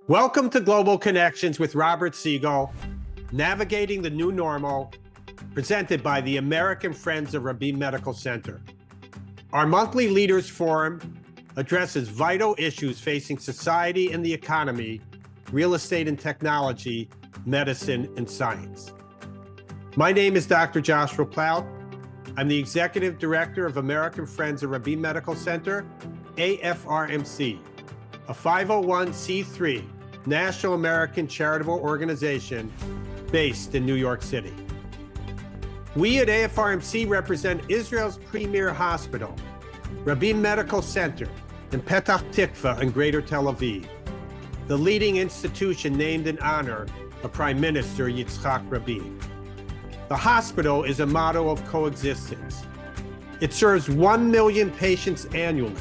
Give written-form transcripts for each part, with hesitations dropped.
Welcome to Global Connections with Robert Siegel, Navigating the New Normal, presented by the American Friends of Rabin Medical Center. Our monthly Leaders Forum addresses vital issues facing society and the economy, real estate and technology, medicine and science. My name is Dr. Joshua Plout. I'm the Executive Director of American Friends of Rabin Medical Center, AFRMC, a 501c3 National American charitable organization based in New York City. We at AFRMC represent Israel's premier hospital, Rabin Medical Center in Petah Tikva in Greater Tel Aviv, the leading institution named in honor of Prime Minister Yitzhak Rabin. The hospital is a model of coexistence. It serves 1 million patients annually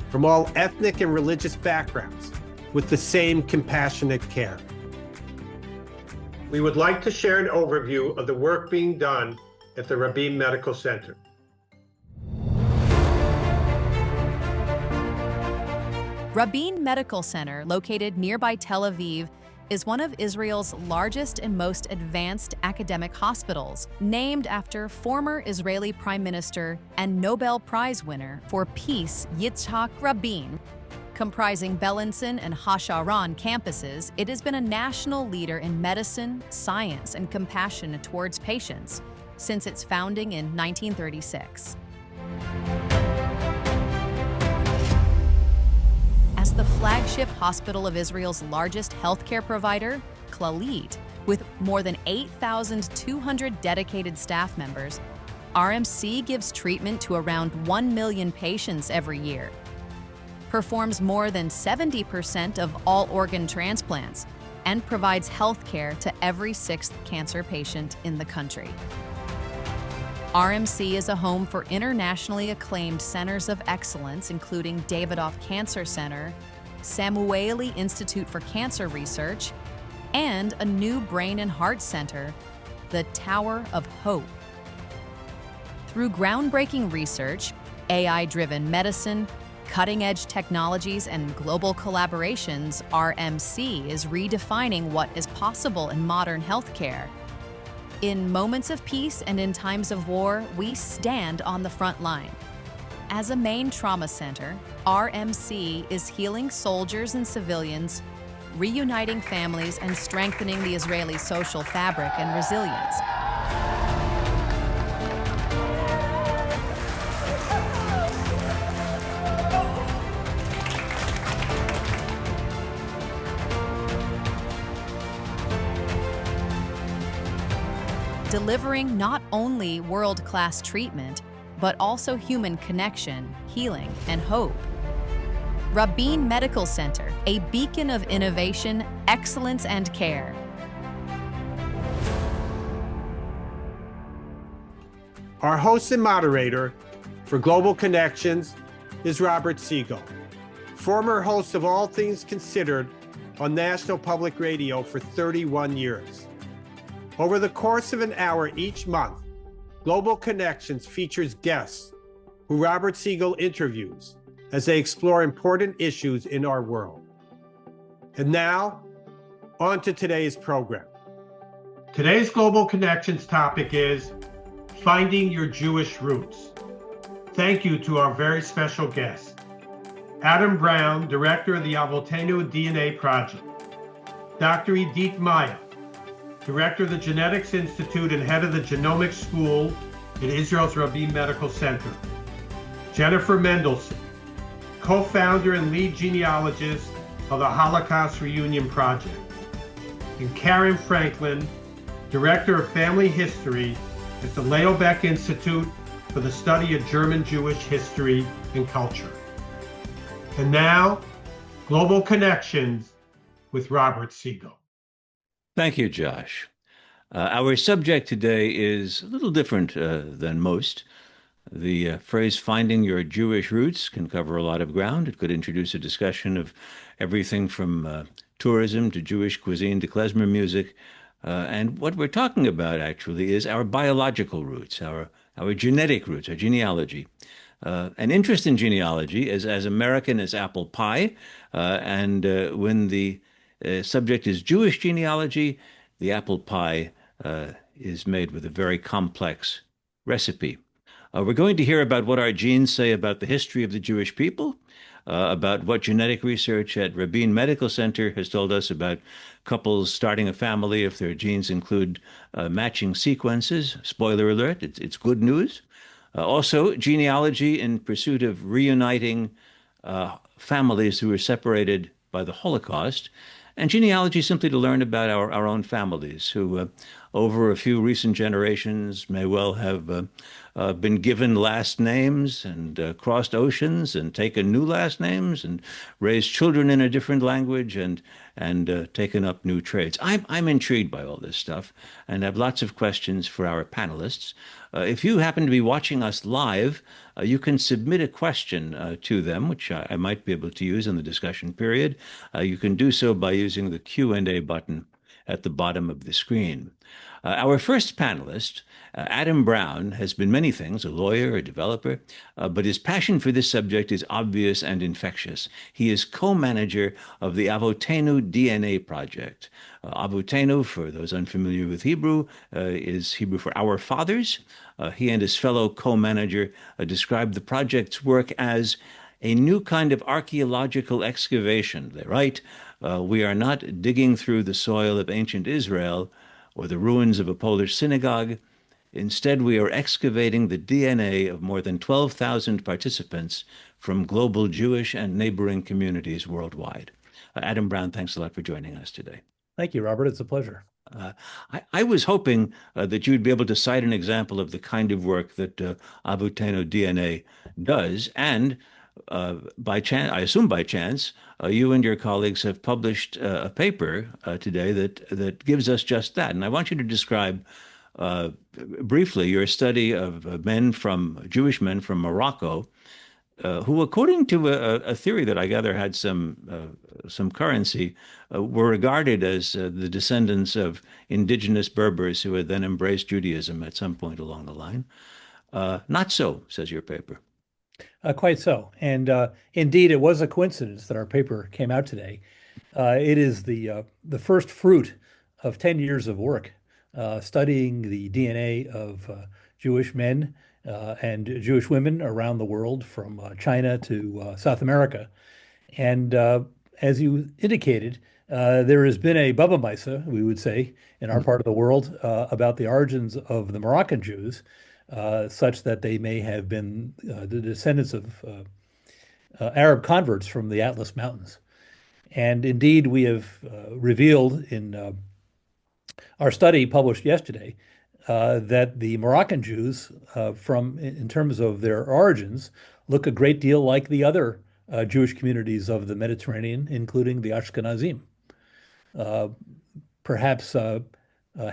from all ethnic and religious backgrounds with the same compassionate care. We would like to share an overview of the work being done at the Rabin Medical Center. Rabin Medical Center, located nearby Tel Aviv, is one of Israel's largest and most advanced academic hospitals, named after former Israeli Prime Minister and Nobel Prize winner for Peace Yitzhak Rabin. Comprising Bellinson and Hasharon campuses, it has been a national leader in medicine, science, and compassion towards patients since its founding in 1936. As the flagship hospital of Israel's largest healthcare provider, Clalit, with more than 8,200 dedicated staff members, RMC gives treatment to around 1 million patients every year, performs more than 70% of all organ transplants, and provides health care to every 6th cancer patient in the country. RMC is a home for internationally acclaimed centers of excellence, including Davidoff Cancer Center, Samueli Institute for Cancer Research, and a new brain and heart center, the Tower of Hope. Through groundbreaking research, AI-driven medicine, cutting-edge technologies, and global collaborations, RMC is redefining what is possible in modern healthcare. In moments of peace and in times of war, we stand on the front line. As a main trauma center, RMC is healing soldiers and civilians, reuniting families, and strengthening the Israeli social fabric and resilience. Delivering not only world-class treatment, but also human connection, healing, and hope. Rabin Medical Center, a beacon of innovation, excellence, and care. Our host and moderator for Global Connections is Robert Siegel, former host of All Things Considered on National Public Radio for 31 years. Over the course of an hour each month, Global Connections features guests who Robert Siegel interviews as they explore important issues in our world. And now, on to today's program. Today's Global Connections topic is Finding Your Jewish Roots. Thank you to our very special guest, Adam Brown, Director of the Avotaynu DNA Project, Dr. Idit Maya, Director of the Genetics Institute and head of the Genomic School at Israel's Rabin Medical Center, Jennifer Mendelsohn, co-founder and lead genealogist of the Holocaust Reunion Project, and Karen Franklin, Director of Family History at the Baeck Institute for the Study of German Jewish History and Culture. And now, Global Connections with Robert Siegel. Thank you, Josh. Our subject today is a little different than most. The phrase finding your Jewish roots can cover a lot of ground. It could introduce a discussion of everything from tourism to Jewish cuisine to klezmer music. And what we're talking about actually is our biological roots, our genetic roots, our genealogy. An interest in genealogy is as American as apple pie. And when the Subject is Jewish genealogy. The apple pie is made with a very complex recipe. We're going to hear about what our genes say about the history of the Jewish people, about what genetic research at Rabin Medical Center has told us about couples starting a family if their genes include matching sequences. Spoiler alert, it's good news. Also, genealogy in pursuit of reuniting families who were separated by the Holocaust, and genealogy simply to learn about our own families who, over a few recent generations, may well have been given last names and crossed oceans and taken new last names and raised children in a different language and taken up new trades. I'm intrigued by all this stuff and have lots of questions for our panelists. If you happen to be watching us live, you can submit a question to them, which I might be able to use in the discussion period. You can do so by using the Q&A button at the bottom of the screen. Our first panelist, Adam Brown, has been many things, a lawyer, a developer, but his passion for this subject is obvious and infectious. He is co-manager of the Avotaynu DNA project. Avotaynu, for those unfamiliar with Hebrew, is Hebrew for our fathers. He and his fellow co-manager describe the project's work as a new kind of archaeological excavation. They write, we are not digging through the soil of ancient Israel or the ruins of a Polish synagogue. Instead, we are excavating the DNA of more than 12,000 participants from global Jewish and neighboring communities worldwide. Adam Brown, thanks a lot for joining us today. Thank you, Robert. It's a pleasure. I was hoping that you'd be able to cite an example of the kind of work that Avotaynu DNA does, and by chance, I assume by chance, you and your colleagues have published a paper today that gives us just that. And I want you to describe briefly your study of Jewish men from Morocco, who, according to a theory that I gather had some currency, were regarded as the descendants of indigenous Berbers who had then embraced Judaism at some point along the line. Not so, says your paper. Quite so. And indeed, it was a coincidence that our paper came out today. It is the first fruit of 10 years of work studying the DNA of Jewish men and Jewish women around the world, from China to South America. And as you indicated, there has been a Baba Misa, we would say, in our part of the world about the origins of the Moroccan Jews, such that they may have been the descendants of Arab converts from the Atlas Mountains. And indeed, we have revealed in our study published yesterday that the Moroccan Jews, in terms of their origins, look a great deal like the other Jewish communities of the Mediterranean, including the Ashkenazim. Perhaps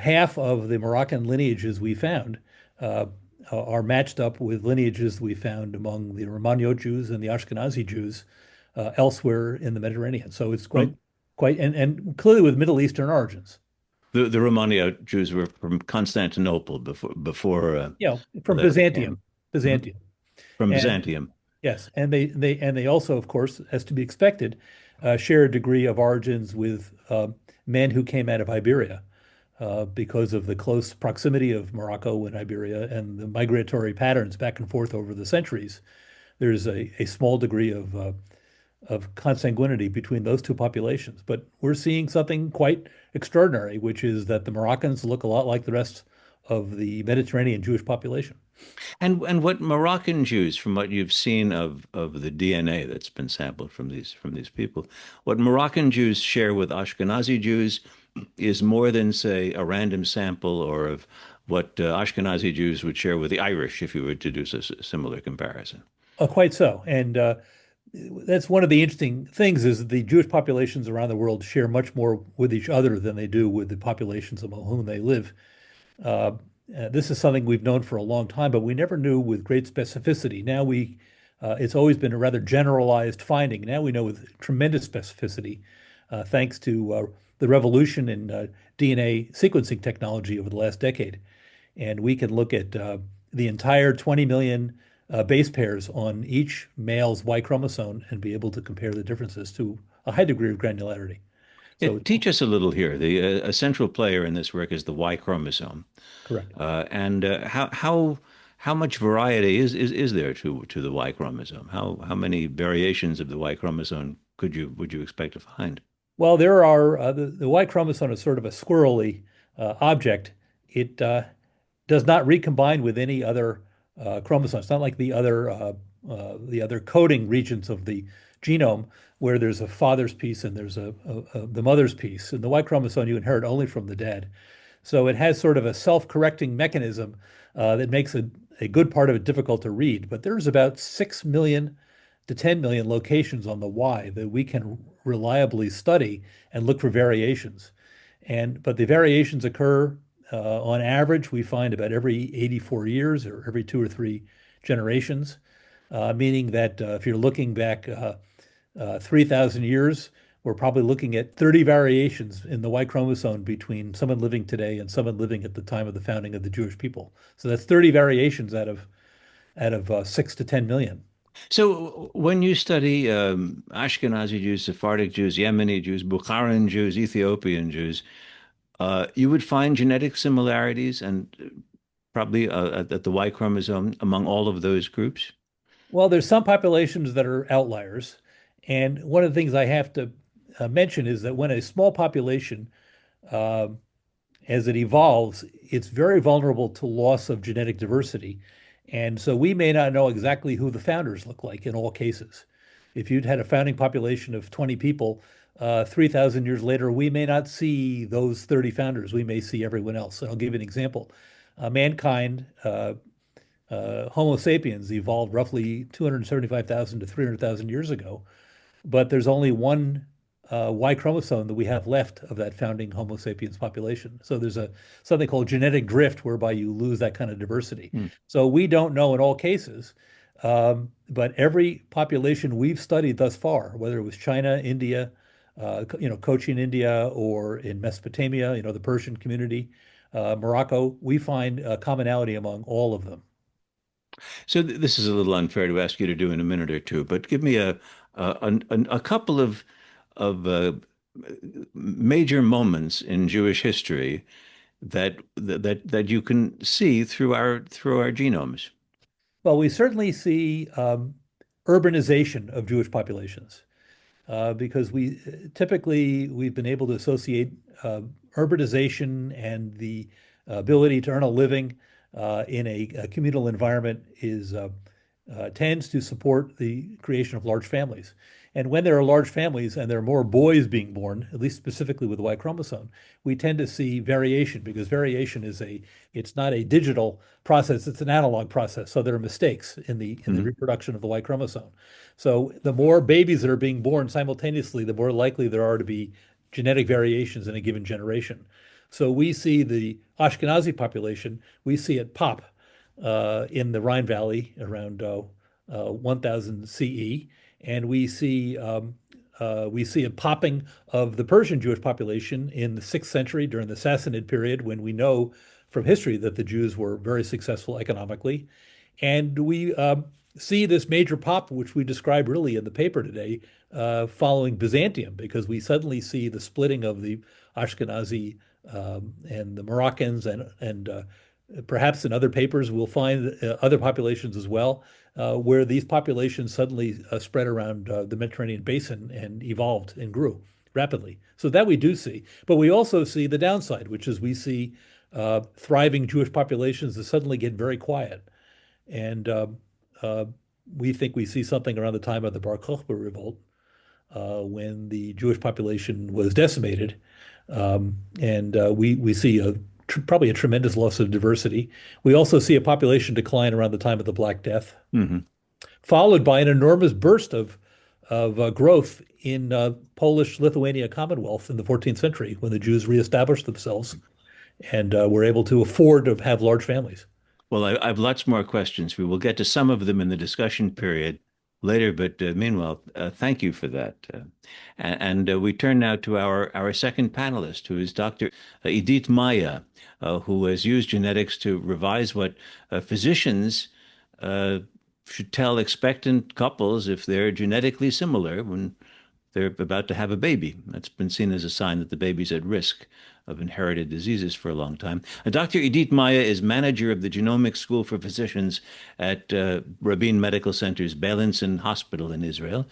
half of the Moroccan lineages we found are matched up with lineages we found among the Romaniote Jews and the Ashkenazi Jews elsewhere in the Mediterranean. So it's quite, and clearly with Middle Eastern origins. The Romaniote Jews were from Constantinople before from Byzantium. From Byzantium. Yes, and they also, of course, as to be expected, share a degree of origins with men who came out of Iberia. Because of the close proximity of Morocco and Iberia and the migratory patterns back and forth over the centuries, there's a small degree of consanguinity between those two populations. But we're seeing something quite extraordinary, which is that the Moroccans look a lot like the rest of the Mediterranean Jewish population. And what Moroccan Jews, from what you've seen of the DNA that's been sampled from these people, what Moroccan Jews share with Ashkenazi Jews is more than, say, a random sample or of what Ashkenazi Jews would share with the Irish, if you were to do a similar comparison. Quite so. And that's one of the interesting things, is that the Jewish populations around the world share much more with each other than they do with the populations among whom they live. This is something we've known for a long time, but we never knew with great specificity. Now it's always been a rather generalized finding. Now we know with tremendous specificity, thanks to the revolution in DNA sequencing technology over the last decade. And we can look at the entire 20 million base pairs on each male's Y chromosome and be able to compare the differences to a high degree of granularity. So, Teach us a little here. A central player in this work is the Y chromosome, correct. and how much variety is there to the Y chromosome? How many variations of the Y chromosome would you expect to find? Well, there are the Y chromosome is sort of a squirrely object. It does not recombine with any other chromosome. It's not like the other coding regions of the genome where there's a father's piece and there's the mother's piece. And the Y chromosome you inherit only from the dad. So it has sort of a self-correcting mechanism that makes a good part of it difficult to read. But there's about 6 million to 10 million locations on the Y that we can reliably study and look for variations. But the variations occur on average, we find about every 84 years or every 2 or 3 generations, meaning that if you're looking back 3,000 years, we're probably looking at 30 variations in the Y chromosome between someone living today and someone living at the time of the founding of the Jewish people. So that's 30 variations out of 6 to 10 million. So when you study Ashkenazi Jews, Sephardic Jews, Yemeni Jews, Bukharan Jews, Ethiopian Jews, you would find genetic similarities and probably at the Y chromosome among all of those groups. Well, there's some populations that are outliers. And one of the things I have to mention is that when a small population, uh, as it evolves, it's very vulnerable to loss of genetic diversity. And so we may not know exactly who the founders look like in all cases. If you'd had a founding population of 20 people, 3,000 years later, we may not see those 30 founders. We may see everyone else. And I'll give you an example. Mankind, Homo sapiens, evolved roughly 275,000 to 300,000 years ago, but there's only one Y chromosome that we have left of that founding Homo sapiens population. So there's something called genetic drift, whereby you lose that kind of diversity. Hmm. So we don't know in all cases, but every population we've studied thus far, whether it was China, India, Cochin, India, or in Mesopotamia, the Persian community, Morocco, we find commonality among all of them. So this is a little unfair to ask you to do in a minute or two, but give me a couple of major moments in Jewish history that you can see through our genomes. Well, we certainly see urbanization of Jewish populations because we've been able to associate urbanization and the ability to earn a living in a communal environment tends to support the creation of large families. And when there are large families and there are more boys being born, at least specifically with the Y chromosome, we tend to see variation because variation it's not a digital process, it's an analog process. So there are mistakes in the reproduction of the Y chromosome. So the more babies that are being born simultaneously, the more likely there are to be genetic variations in a given generation. So we see the Ashkenazi population, we see it pop in the Rhine Valley around 1000 CE, and we see a popping of the Persian Jewish population in the 6th century during the Sassanid period, when we know from history that the Jews were very successful economically. And we see this major pop, which we describe really in the paper today, following Byzantium, because we suddenly see the splitting of the Ashkenazi and the Moroccans, and perhaps in other papers we'll find other populations as well, where these populations suddenly spread around the Mediterranean basin and evolved and grew rapidly. So that we do see. But we also see the downside, which is we see thriving Jewish populations that suddenly get very quiet. And we think we see something around the time of the Bar Kokhba revolt, when the Jewish population was decimated. And we see probably a tremendous loss of diversity. We also see a population decline around the time of the Black Death, followed by an enormous burst of growth in Polish-Lithuania Commonwealth in the 14th century, when the Jews reestablished themselves and were able to afford to have large families. Well, I've lots more questions. We will get to some of them in the discussion period later, but meanwhile, thank you for that. And we turn now to our second panelist, who is Dr. Idit Maya, who has used genetics to revise what physicians should tell expectant couples if they're genetically similar when they're about to have a baby. That's been seen as a sign that the baby's at risk of inherited diseases for a long time. Dr. Idit Maya is manager of the Genomic School for Physicians at Rabin Medical Center's Beilinson Hospital in Israel.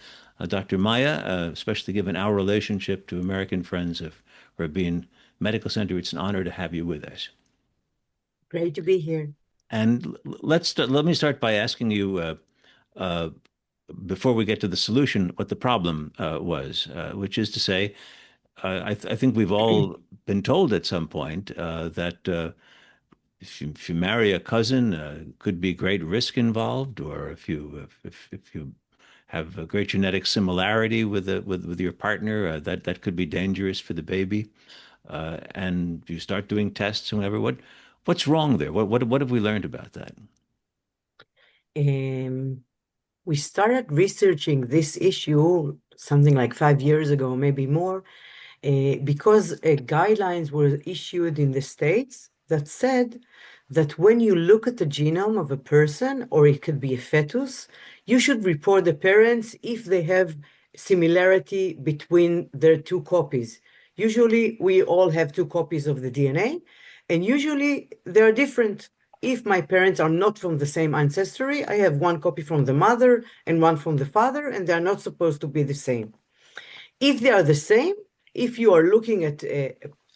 Dr. Maya, especially given our relationship to American Friends of Rabin Medical Center, it's an honor to have you with us. Great to be here. And let me start by asking you, before we get to the solution, what the problem was, which is to say, I think we've all been told at some point that if you marry a cousin, could be great risk involved, or if you have a great genetic similarity with your partner, that could be dangerous for the baby. And you start doing tests and whatever. What's wrong there? What have we learned about that? We started researching this issue something like 5 years ago, maybe more, because guidelines were issued in the States that said that when you look at the genome of a person, or it could be a fetus, you should report the parents if they have similarity between their two copies. Usually, we all have two copies of the DNA, and usually they're different. If my parents are not from the same ancestry, I have one copy from the mother and one from the father, and they're not supposed to be the same. If they are the same, if you are looking at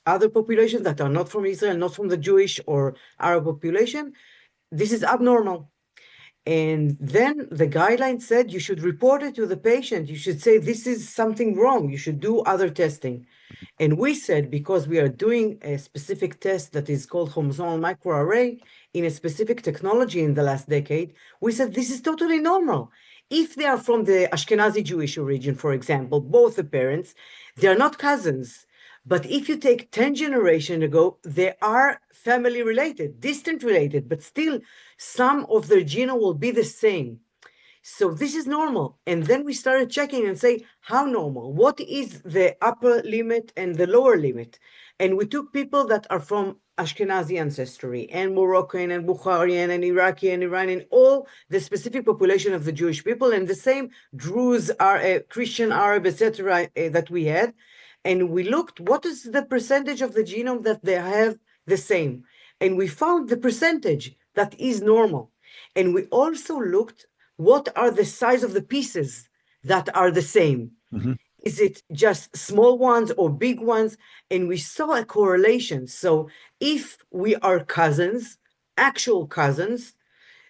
other populations that are not from Israel, not from the Jewish or Arab population, this is abnormal. And then the guideline said you should report it to the patient. You should say, this is something wrong. You should do other testing. And we said, because we are doing a specific test that is called chromosomal microarray in a specific technology in the last decade, we said this is totally normal. If they are from the Ashkenazi Jewish origin, for example, both the parents, they are not cousins. But if you take 10 generations ago, they are family related, distant related, but still some of their genome will be the same. So this is normal. And then we started checking and say, how normal? What is the upper limit and the lower limit? And we took people that are from Ashkenazi ancestry, and Moroccan, and Bukharian, and Iraqi, and Iranian, all the specific population of the Jewish people, and the same Druze, Christian, Arab, etc., that we had. And we looked, what is the percentage of the genome that they have the same? And we found the percentage that is normal. And we also looked, what are the size of the pieces that are the same? Mm-hmm. Is it just small ones or big ones? And we saw a correlation. So if we are cousins, actual cousins,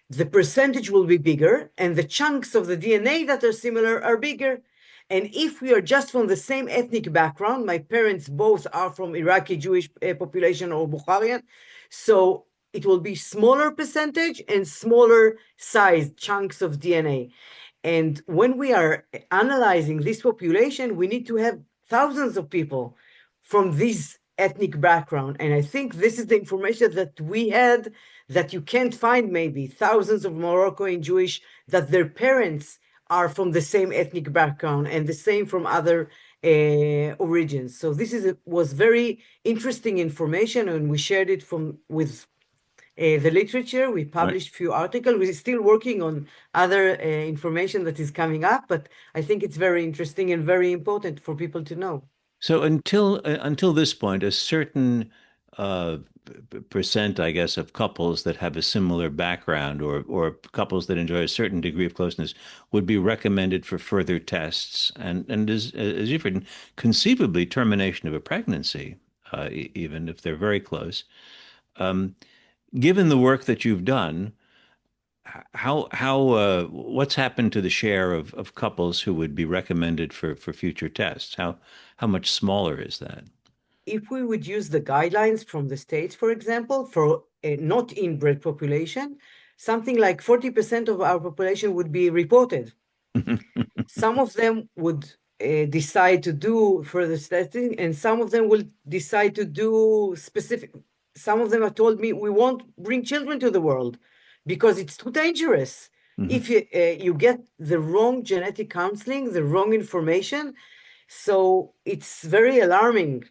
the percentage will be bigger, and the chunks of the DNA that are similar are bigger. And if we are just from the same ethnic background, my parents both are from Iraqi Jewish population or Bukharian, so it will be smaller percentage and smaller size chunks of DNA. And when we are analyzing this population, we need to have thousands of people from this ethnic background. And I think this is the information that we had that you can't find, maybe thousands of Moroccan Jewish that their parents are from the same ethnic background and the same from other origins. So this was very interesting information, and we shared it with the literature. We published a few articles. We're still working on other information that is coming up, but I think it's very interesting and very important for people to know. So until this point, a certain percent, I guess, of couples that have a similar background, or couples that enjoy a certain degree of closeness, would be recommended for further tests, and as you've written, conceivably termination of a pregnancy, even if they're very close. Given the work that you've done, what's happened to the share of couples who would be recommended for future tests? How much smaller is that? If we would use the guidelines from the States, for example, for a not inbred population, something like 40% of our population would be reported. Some of them would decide to do further testing, and some of them will decide to do specific. Some of them have told me, we won't bring children to the world because it's too dangerous. Mm-hmm. If you get the wrong genetic counseling, the wrong information, so it's very alarming.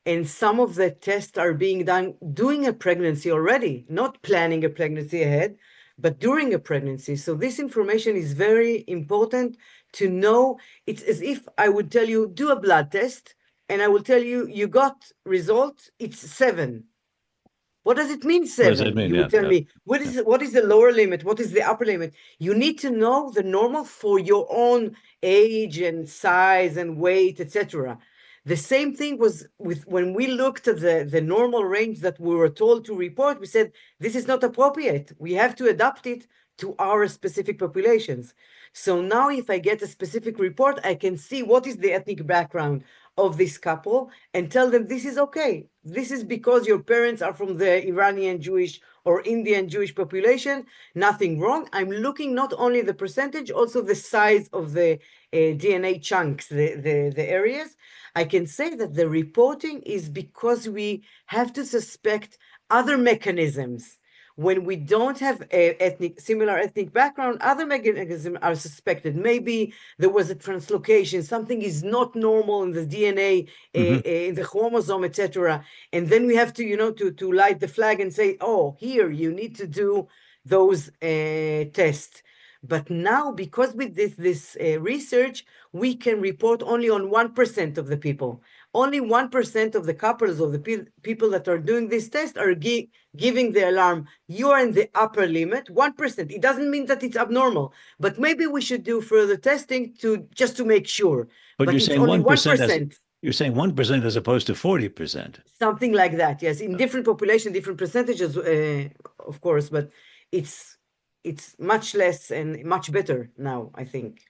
And some of the tests are being done doing a pregnancy already, not planning a pregnancy ahead, but during a pregnancy. So this information is very important to know. It's as if I would tell you, do a blood test, and I will tell you, you got result, it's 7. What does it mean, What does that 7? mean? You Yeah, would tell yeah. me, what is the lower limit? What is the upper limit? You need to know the normal for your own age and size and weight, etc. The same thing was with when we looked at the normal range that we were told to report, we said, this is not appropriate. We have to adapt it to our specific populations. So now if I get a specific report, I can see what is the ethnic background of this couple and tell them this is okay. This is because your parents are from the Iranian Jewish or Indian Jewish population. Nothing wrong. I'm looking not only the percentage, also the size of the DNA chunks, the areas. I can say that the reporting is because we have to suspect other mechanisms. When we don't have a similar ethnic background, other mechanisms are suspected. Maybe there was a translocation, something is not normal in the DNA, in the chromosome, etc. And then we have to, to light the flag and say, oh, here, you need to do those tests. But now, because with this research, we can report only on 1% of the people. Only 1% of the couples of the people that are doing this test are giving the alarm. You are in the upper limit, 1%. It doesn't mean that it's abnormal, but maybe we should do further testing just to make sure. But you're It's saying only 1%1%. 1% as opposed to 40%. Something like that, yes. In different population, different percentages, of course, but it's much less and much better now, I think.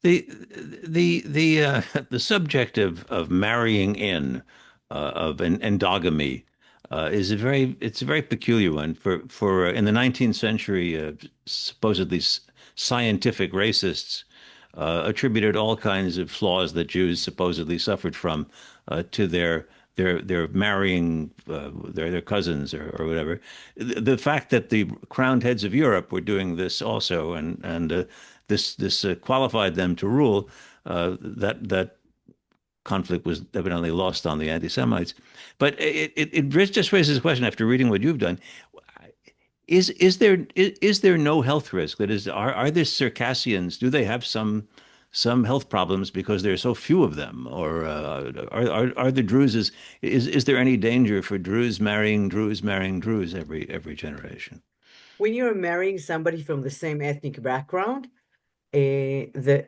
The subject of marrying in of an endogamy is it's a very peculiar one for in the 19th century supposedly scientific racists attributed all kinds of flaws that Jews supposedly suffered from to their marrying their cousins or whatever. The fact that the crowned heads of Europe were doing this also, and this qualified them to rule. That conflict was evidently lost on the anti-Semites. But it just raises a question after reading what you've done. Is there no health risk? That is, are there Circassians? Do they have some health problems because there are so few of them, or are the Druze? Is there any danger for Druze marrying Druze every generation? When you're marrying somebody from the same ethnic background, the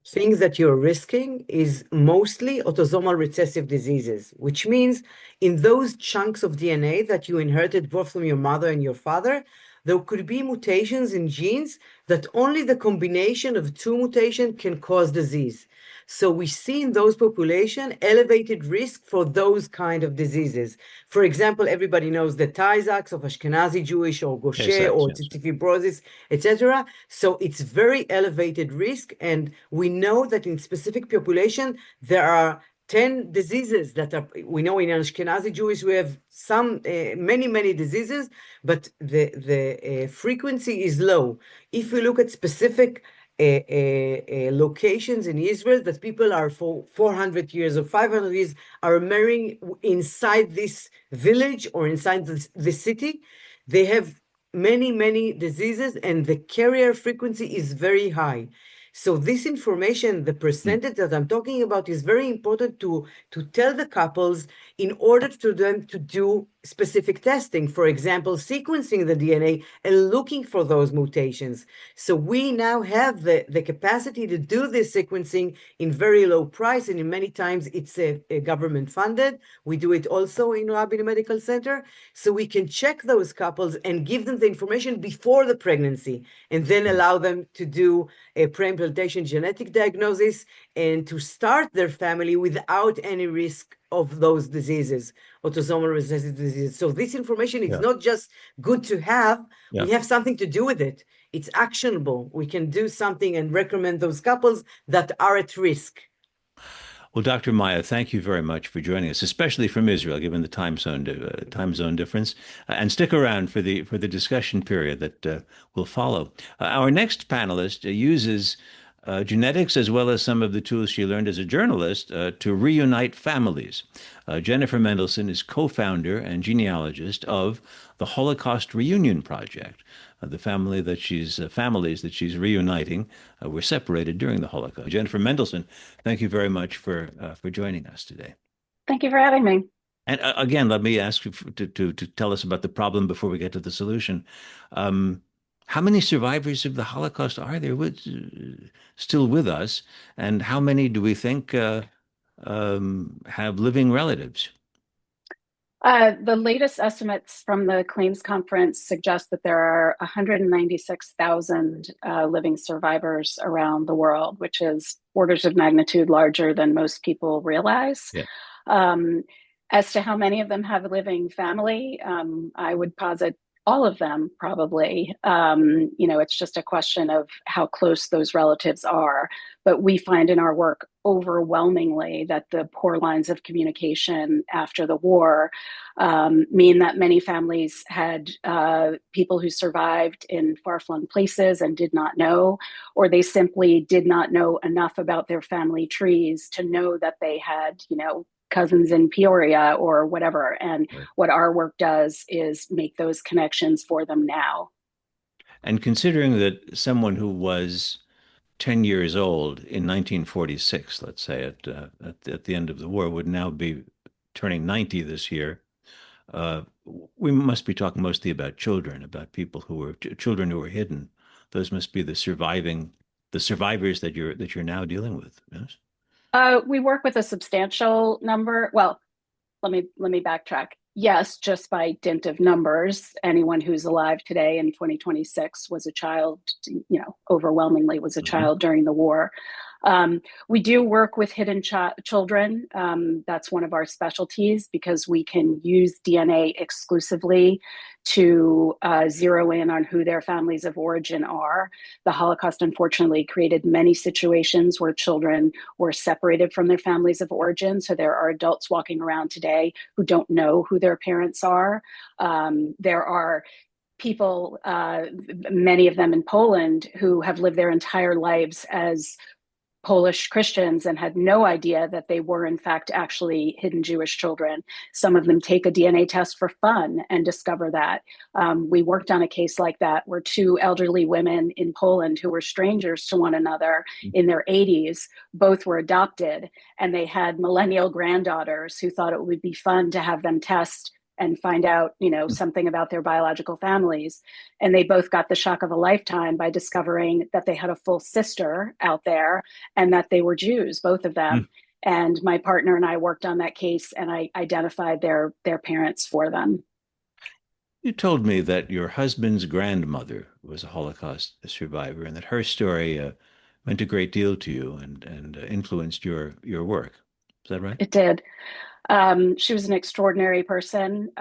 thing that you're risking is mostly autosomal recessive diseases, which means in those chunks of DNA that you inherited both from your mother and your father, there could be mutations in genes that only the combination of 2 mutations can cause disease. So we see in those population elevated risk for those kind of diseases. For example, everybody knows the Tay-Sachs of Ashkenazi Jewish or Gaucher or cystic fibrosis, etc. So it's very elevated risk, and we know that in specific population there are 10 diseases that we know in Ashkenazi Jewish we have some many diseases, but the frequency is low. If we look at specific locations in Israel that people are for 400 years or 500 years are marrying inside this village or inside the city, they have many diseases, and the carrier frequency is very high. So this information, the percentage that I'm talking about, is very important to tell the couples in order for them to do specific testing, for example, sequencing the DNA and looking for those mutations. So we now have the capacity to do this sequencing in very low price, and in many times it's government funded. We do it also in Rabin Medical Center. So we can check those couples and give them the information before the pregnancy, and then allow them to do a pre-implantation genetic diagnosis and to start their family without any risk of those diseases, autosomal recessive diseases. So this information is not just good to have, we have something to do with it. It's actionable. We can do something and recommend those couples that are at risk. Well, Dr. Maya, thank you very much for joining us, especially from Israel, given the time zone difference. And stick around for the discussion period that will follow. Our next panelist uses genetics, as well as some of the tools she learned as a journalist to reunite families. Jennifer Mendelsohn is co-founder and genealogist of the Holocaust Reunion Project. The families that she's reuniting were separated during the Holocaust. Jennifer Mendelsohn, thank you very much for joining us today. Thank you for having me. And again, let me ask you to tell us about the problem before we get to the solution. How many survivors of the Holocaust are there still with us, and how many do we think have living relatives? The latest estimates from the claims conference suggest that there are 196,000 living survivors around the world, which is orders of magnitude larger than most people realize. Yeah. As to how many of them have a living family, I would posit all of them probably. It's just a question of how close those relatives are. But we find in our work overwhelmingly that the poor lines of communication after the war mean that many families had people who survived in far-flung places and did not know, or they simply did not know enough about their family trees to know that they had, cousins in Peoria or whatever. And Right. What our work does is make those connections for them now. And considering that someone who was 10 years old in 1946, let's say at the end of the war, would now be turning 90 this year, we must be talking mostly about children, about people who were children who were hidden. Those must be the survivors that you're now dealing with. Yes. We work with a substantial number. Well, let me backtrack. Yes, just by dint of numbers, anyone who's alive today in 2026 was a child, overwhelmingly was a child during the war. We do work with hidden children. That's one of our specialties because we can use DNA exclusively to zero in on who their families of origin are. The Holocaust, unfortunately, created many situations where children were separated from their families of origin. So there are adults walking around today who don't know who their parents are. There are people, many of them in Poland, who have lived their entire lives as Polish Christians and had no idea that they were in fact actually hidden Jewish children. Some of them take a DNA test for fun and discover that. We worked on a case like that where two elderly women in Poland who were strangers to one another in their 80s, both were adopted, and they had millennial granddaughters who thought it would be fun to have them test and find out, something about their biological families. And they both got the shock of a lifetime by discovering that they had a full sister out there and that they were Jews, both of them. And my partner and I worked on that case, and I identified their parents for them. You told me that your husband's grandmother was a Holocaust survivor and that her story meant a great deal to you and influenced your work. Is that right? It did. She was an extraordinary person.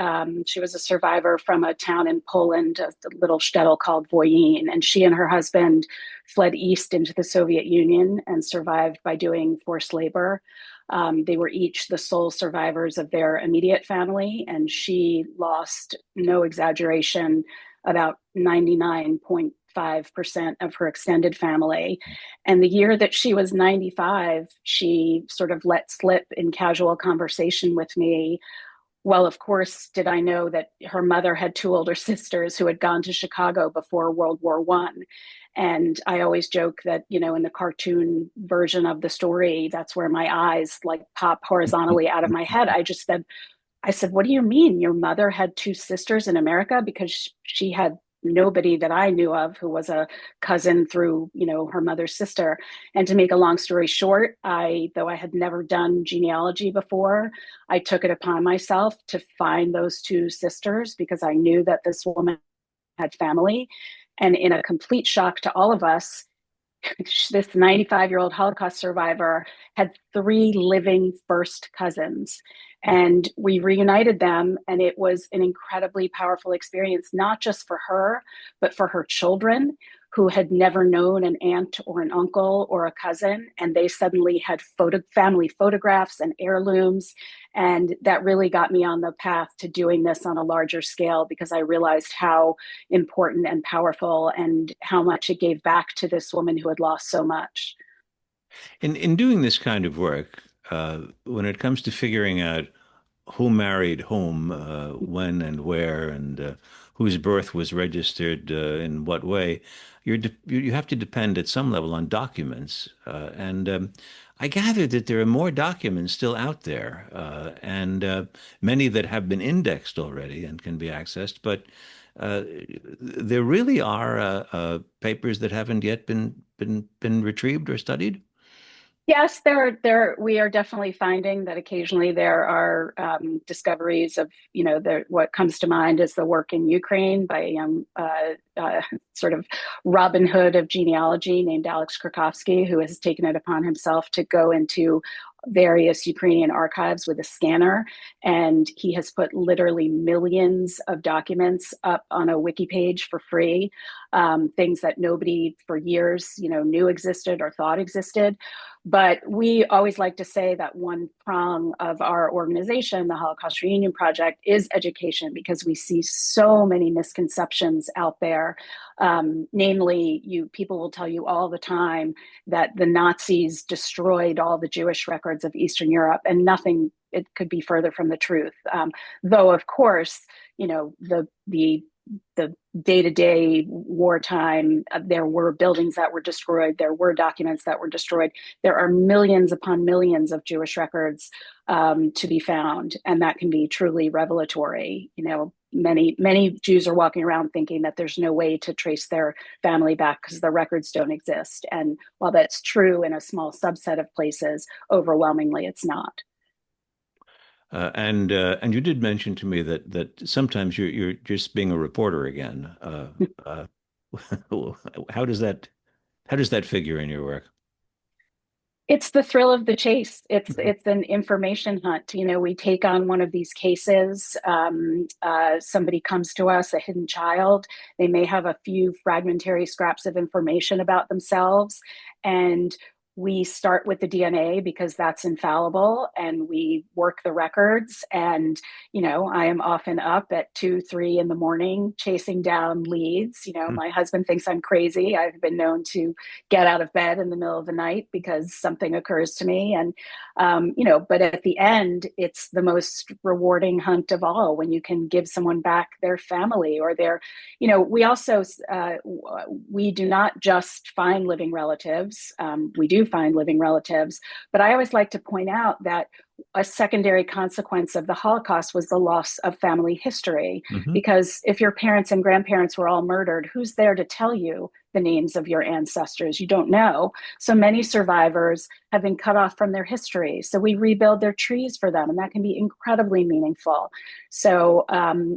She was a survivor from a town in Poland, a little shtetl called Woyin, and she and her husband fled east into the Soviet Union and survived by doing forced labor. They were each the sole survivors of their immediate family, and she lost, no exaggeration, about 99.5% of her extended family. And the year that she was 95, she sort of let slip in casual conversation with me, well, of course, did I know that her mother had two older sisters who had gone to Chicago before World War I. And I always joke that, in the cartoon version of the story, that's where my eyes like pop horizontally out of my head. I said, what do you mean your mother had two sisters in America? Because she had nobody that I knew of who was a cousin through, her mother's sister. And to make a long story short, though I had never done genealogy before, I took it upon myself to find those two sisters because I knew that this woman had family. And in a complete shock to all of us, this 95-year-old Holocaust survivor had three living first cousins. And we reunited them, and it was an incredibly powerful experience, not just for her, but for her children, who had never known an aunt or an uncle or a cousin, and they suddenly had family photographs and heirlooms. And that really got me on the path to doing this on a larger scale, because I realized how important and powerful and how much it gave back to this woman who had lost so much. In doing this kind of work, when it comes to figuring out who married whom, when and where, and whose birth was registered in what way, you have to depend at some level on documents. And I gather that there are more documents still out there, and many that have been indexed already and can be accessed. But there really are papers that haven't yet been retrieved or studied. Yes, we are definitely finding that occasionally there are discoveries of, what comes to mind is the work in Ukraine by a young sort of Robin Hood of genealogy named Alex Krakovsky, who has taken it upon himself to go into various Ukrainian archives with a scanner. And he has put literally millions of documents up on a wiki page for free, things that nobody for years, knew existed or thought existed. But we always like to say that one prong of our organization, the Holocaust Reunion Project, is education, because we see so many misconceptions out there. Namely, people will tell you all the time that the Nazis destroyed all the Jewish records of Eastern Europe, and nothing, it could be further from the truth. Though, of course, the day-to-day wartime, there were buildings that were destroyed, there were documents that were destroyed, there are millions upon millions of Jewish records to be found, and that can be truly revelatory. Many Jews are walking around thinking that there's no way to trace their family back because the records don't exist, and while that's true in a small subset of places, overwhelmingly it's not. And you did mention to me that sometimes you're just being a reporter again. How does that figure in your work? It's the thrill of the chase. It's an information hunt. We take on one of these cases. Somebody comes to us, a hidden child. They may have a few fragmentary scraps of information about themselves, and we start with the DNA because that's infallible, and we work the records. And, I am often up at 2, 3 in the morning chasing down leads. My husband thinks I'm crazy. I've been known to get out of bed in the middle of the night because something occurs to me. And, but at the end, it's the most rewarding hunt of all when you can give someone back their family or their, we also, we do not just find living relatives. We do find living relatives, but I always like to point out that a secondary consequence of the Holocaust was the loss of family history. Mm-hmm. Because if your parents and grandparents were all murdered, who's there to tell you the names of your ancestors? You don't know. So many survivors have been cut off from their history. So we rebuild their trees for them, and that can be incredibly meaningful. So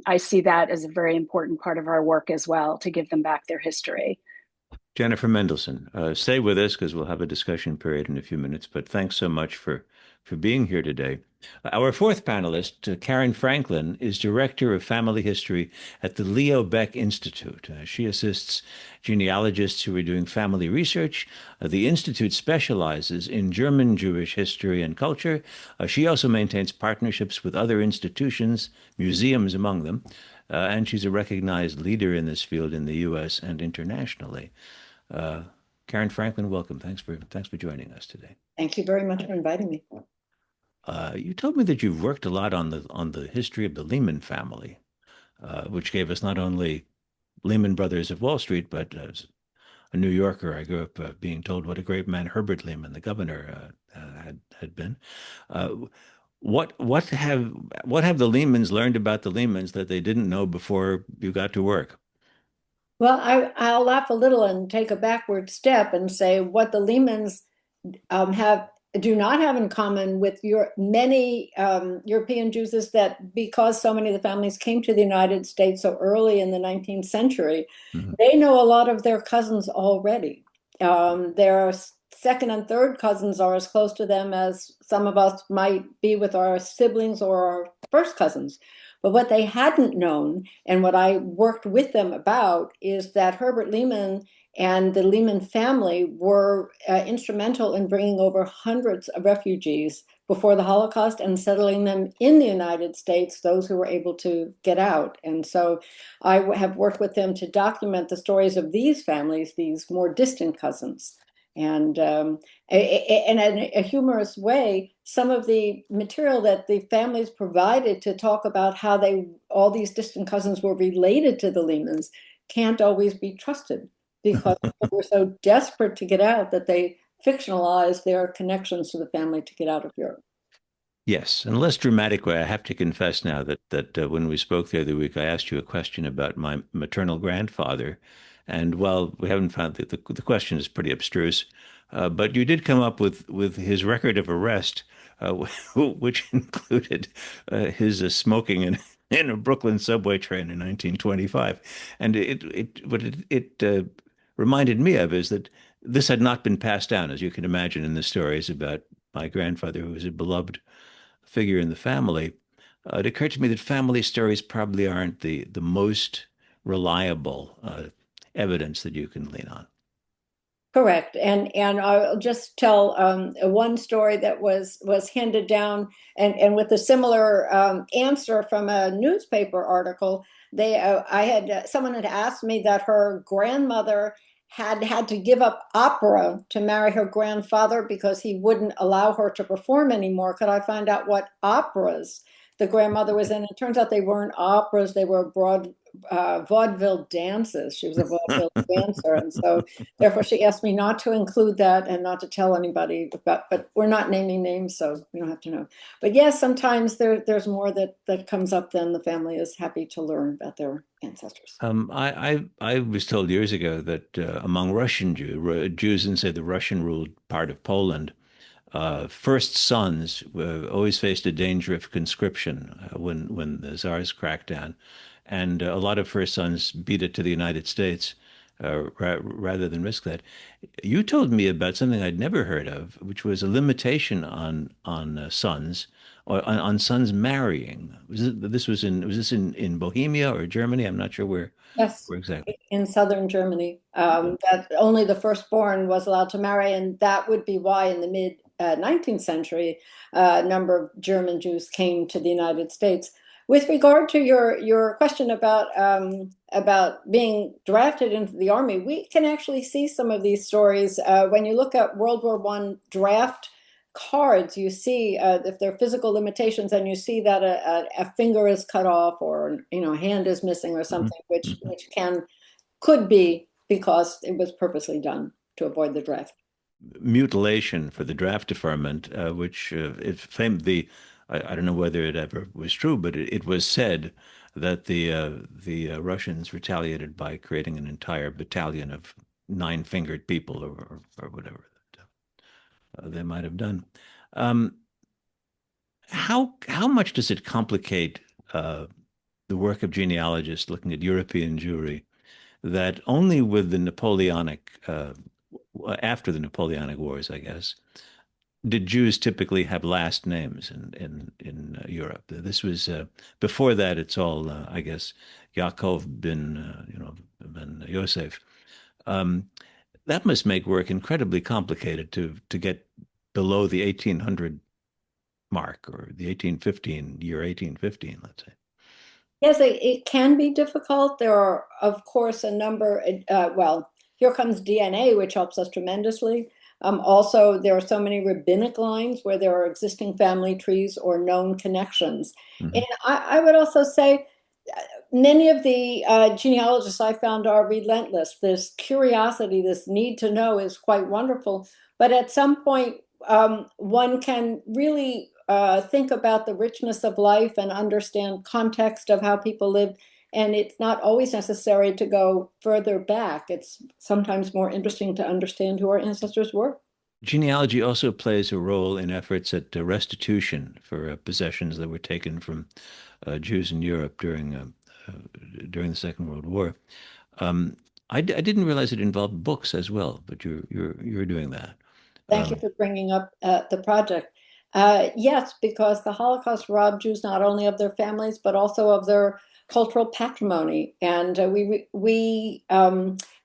I see that as a very important part of our work as well, to give them back their history. Jennifer Mendelsohn, stay with us because we'll have a discussion period in a few minutes. But thanks so much for being here today. Our fourth panelist, Karen Franklin, is Director of Family History at the Leo Baeck Institute. She assists genealogists who are doing family research. The Institute specializes in German Jewish history and culture. She also maintains partnerships with other institutions, museums among them, and she's a recognized leader in this field in the U.S. and internationally. Karen Franklin, welcome. Thanks for joining us today. Thank you very much for inviting me. You told me that you've worked a lot on the history of the Lehman family, which gave us not only Lehman Brothers of Wall Street, but as a New Yorker, I grew up being told what a great man Herbert Lehman, the governor, had been. What have the Lehmans learned about the Lehmans that they didn't know before you got to work? Well, I'll laugh a little and take a backward step and say what the Lehmans do not have in common with many European Jews is that because so many of the families came to the United States so early in the 19th century, Mm-hmm. they know a lot of their cousins already. Their second and third cousins are as close to them as some of us might be with our siblings or our first cousins. But what they hadn't known, and what I worked with them about, is that Herbert Lehman And the Lehman family were instrumental in bringing over hundreds of refugees before the Holocaust and settling them in the United States, those who were able to get out. And so I have worked with them to document the stories of these families, these more distant cousins. And in a humorous way, some of the material that the families provided to talk about how all these distant cousins were related to the Lehmans can't always be trusted, because people were so desperate to get out that they fictionalized their connections to the family to get out of Europe. Yes, in a less dramatic way, I have to confess now that when we spoke the other week, I asked you a question about my maternal grandfather, and while we haven't found the question is pretty abstruse, but you did come up with his record of arrest, which included his smoking in a Brooklyn subway train in 1925, and what it reminded me of is that this had not been passed down, as you can imagine, in the stories about my grandfather, who was a beloved figure in the family. It occurred to me that family stories probably aren't the most reliable evidence that you can lean on. Correct, and I'll just tell one story that was handed down, and with a similar answer from a newspaper article. Someone had asked me that her grandmother had to give up opera to marry her grandfather because he wouldn't allow her to perform anymore. Could I find out what operas the grandmother was in? It turns out they weren't operas; they were vaudeville dances. She was a vaudeville dancer, and so therefore she asked me not to include that and not to tell anybody. But we're not naming names, so we don't have to know. But yes, sometimes there's more that comes up than the family is happy to learn about their ancestors. I was told years ago that among Russian Jews in, say, the Russian-ruled part of Poland, first sons always faced a danger of conscription when the Tsars cracked down, and a lot of first sons beat it to the United States rather than risk that. You told me about something I'd never heard of, which was a limitation on sons or on sons marrying. Was this in Bohemia or Germany? I'm not sure where. Yes, Where exactly? in southern Germany, that only the firstborn was allowed to marry, and that would be why in the mid 19th century, a number of German Jews came to the United States. With regard to your question about being drafted into the army, we can actually see some of these stories when you look at World War I draft cards. You see if there are physical limitations, and you see that a finger is cut off, or a hand is missing, or something, which could be because it was purposely done to avoid the draft. Mutilation for the draft deferment, which I don't know whether it ever was true, but it was said that the Russians retaliated by creating an entire battalion of nine-fingered people or whatever that they might have done. How much does it complicate the work of genealogists looking at European Jewry that only with the Napoleonic after the Napoleonic Wars, I guess, did Jews typically have last names in Europe? This was before that. It's all, I guess, Yaakov ben Yosef. That must make work incredibly complicated to get below the 1800 mark, or the 1815, let's say. Yes, it can be difficult. There are, of course, a number. Here comes DNA, which helps us tremendously. Also, there are so many rabbinic lines where there are existing family trees or known connections. Mm-hmm. And I would also say many of the genealogists I found are relentless. This curiosity, this need to know is quite wonderful. But at some point, one can really think about the richness of life and understand context of how people lived. And it's not always necessary to go further back. It's sometimes more interesting to understand who our ancestors were. Genealogy also plays a role in efforts at restitution for possessions that were taken from Jews in Europe during the Second World War. I didn't realize it involved books as well, but you're doing that. Thank you for bringing up the project. Yes, because the Holocaust robbed Jews not only of their families, but also of their cultural patrimony. And we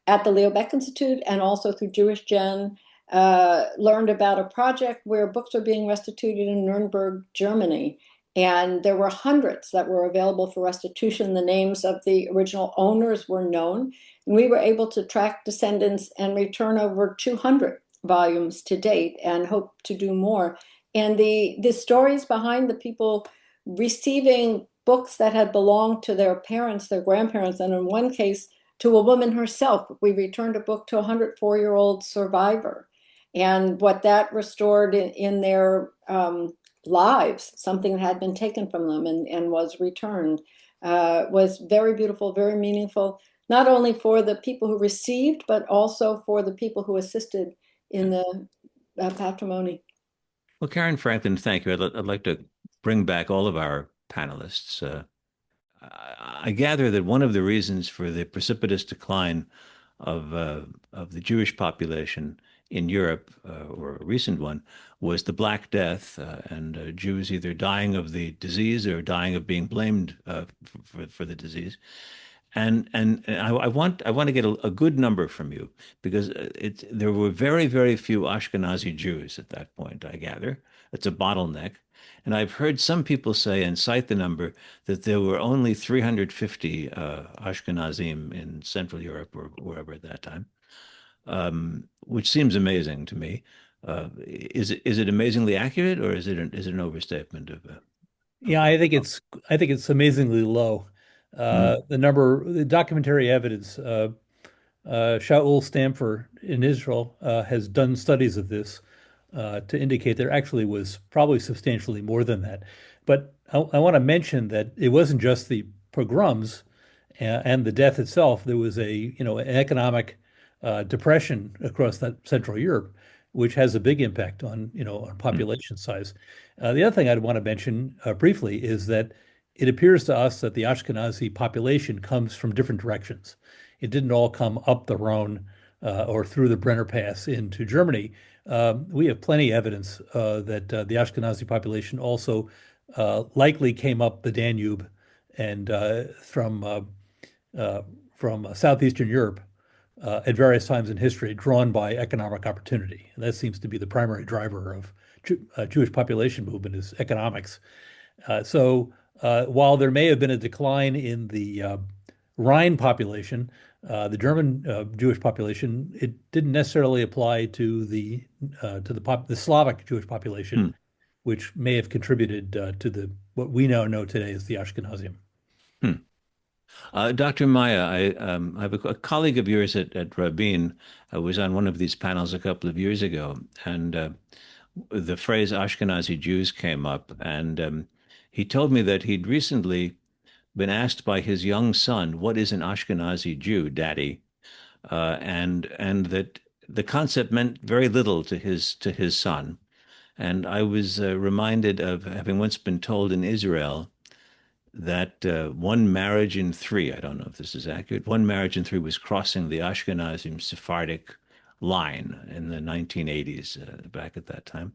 at the Leo Baeck Institute and also through Jewish Gen, learned about a project where books are being restituted in Nuremberg, Germany. And there were hundreds that were available for restitution. The names of the original owners were known. And we were able to track descendants and return over 200 volumes to date and hope to do more. And the stories behind the people receiving books that had belonged to their parents, their grandparents, and in one case, to a woman herself. We returned a book to a 104-year-old survivor. And what that restored in their lives, something that had been taken from them and was returned, was very beautiful, very meaningful, not only for the people who received, but also for the people who assisted in the patrimony. Well, Karen Franklin, thank you. I'd like to bring back all of our panelists. I gather that one of the reasons for the precipitous decline of the Jewish population in Europe, or a recent one, was the Black Death, and Jews either dying of the disease or dying of being blamed for the disease. And I want to get a good number from you, because there were very, very few Ashkenazi Jews at that point, I gather. It's a bottleneck. And I've heard some people say and cite the number that there were only 350 Ashkenazim in Central Europe or wherever at that time, which seems amazing to me. Is it amazingly accurate, or is it an overstatement of? Yeah, I think it's amazingly low. The documentary evidence. Shaul Stamfer in Israel has done studies of this to indicate there actually was probably substantially more than that. But I want to mention that it wasn't just the pogroms and the death itself. There was an economic depression across that Central Europe, which has a big impact on population size. The other thing I'd want to mention briefly is that it appears to us that the Ashkenazi population comes from different directions. It didn't all come up the Rhone or through the Brenner Pass into Germany. We have plenty of evidence that the Ashkenazi population also likely came up the Danube and from southeastern Europe at various times in history, drawn by economic opportunity. And that seems to be the primary driver of Jewish population movement, is economics. So while there may have been a decline in the Rhine population, the German Jewish population, it didn't necessarily apply to the Slavic Jewish population, which may have contributed to what we now know today as the Ashkenazim. Dr. Maya, I have a colleague of yours at Rabin was on one of these panels a couple of years ago, and the phrase Ashkenazi Jews came up, and he told me that he'd recently been asked by his young son, "What is an Ashkenazi Jew, Daddy?" And that the concept meant very little to his son. And I was reminded of having once been told in Israel that one marriage in three, I don't know if this is accurate, one marriage in three was crossing the Ashkenazim Sephardic line in the 1980s, back at that time.